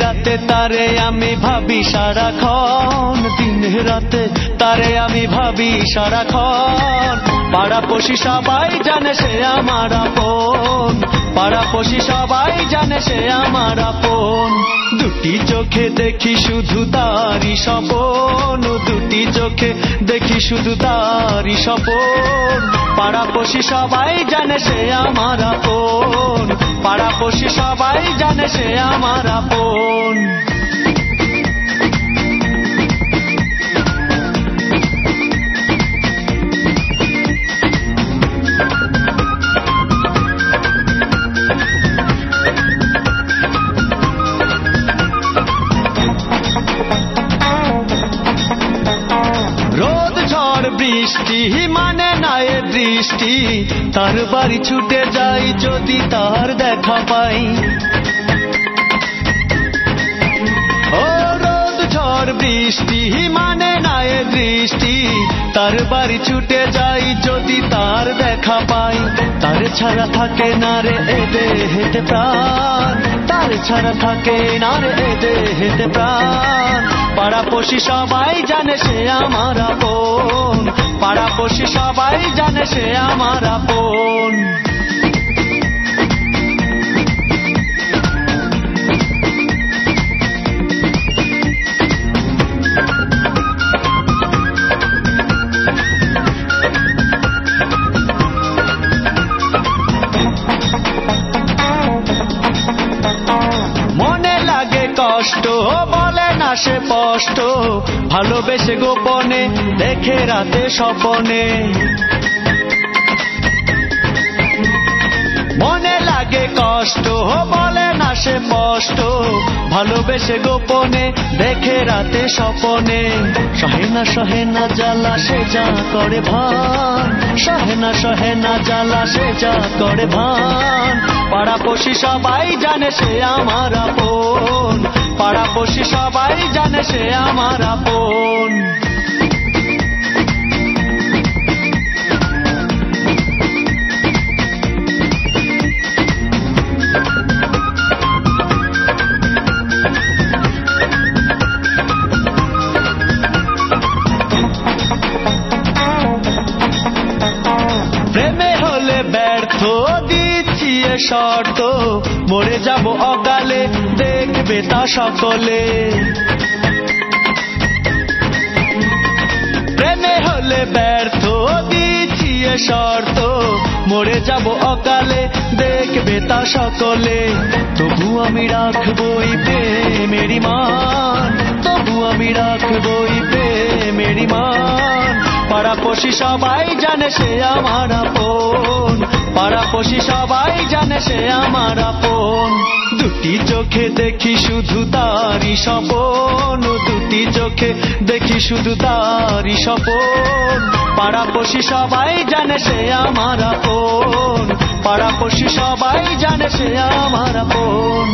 রাতে তারে আমি ভাবি সারাক্ষণ, দিনে রাতে তারে আমি ভাবি সারাক্ষণ। পাড়াপড়শি সবাই জানে সে আমার আপন, পাড়াপড়শি সবাই জানে সে আমার আপন। দুটি চোখে দেখি শুধু তারি স্বপন, দুটি চোখে দেখি শুধু তারি স্বপন। পাড়াপড়শি সবাই জানে সে আমার আপন, পাড়াপড়শি সবাই জানে সে আমার আপন। রোদ ঝড় বৃষ্টি মানে না এ দৃষ্টি, তার বাড়ি ছুটে যাই যদি তার দেখা পাই। ও রোদ ঝড় বৃষ্টি মানে না এ দৃষ্টি, তার বাড়ি ছুটে যাই যদি তার দেখা পাই। তার ছাড়া থাকে না রে এ দেহেতে প্রাণ, তার ছাড়া থাকে না রে এ দেহেতে প্রাণ। পাড়াপড়শি সবাই জানে সে আমার আপন, পাড়াপড়শি সবাই জানে সে আমার আপন। মনে লাগে কষ্ট বলে না সে স্পষ্ট, ভালোবেসে গোপনে দেখে রাতে স্বপনে। মনে লাগে কষ্ট বলে না সে স্পষ্ট, ভালোবেসে গোপনে দেখে রাতে স্বপনে। সহে না জ্বালা সে যা করে ভান, সহে না জ্বালা সে যা করে ভান। পাড়াপড়শি সবাই জানে সে আমার আপন, পাড়াপড়শি সবাই জানে সে আমার আপন। প্রেমে হলে ব্যর্থ দিচ্ছি এ শর্ত, মরে যাব অকালে দেখবে তা সকলে। প্রেমে হলে ব্যর্থ দিচ্ছি এ শর্ত, মরে যাব অকালে দেখবে তা সকলে। তবু আমি রাখবই প্রেমের মান, তবু আমি রাখবই প্রেমের মান। পাড়াপড়শি সবাই জানে সে আমার আপন, পাড়াপড়শি সবাই জানে সে আমার আপন। দুটি চোখে দেখি শুধু তারি স্বপন, দুটি চোখে দেখি শুধু তারি স্বপন। পাড়াপড়শি সবাই জানে সে আমার আপন, পাড়াপড়শি সবাই জানে সে আমার আপন।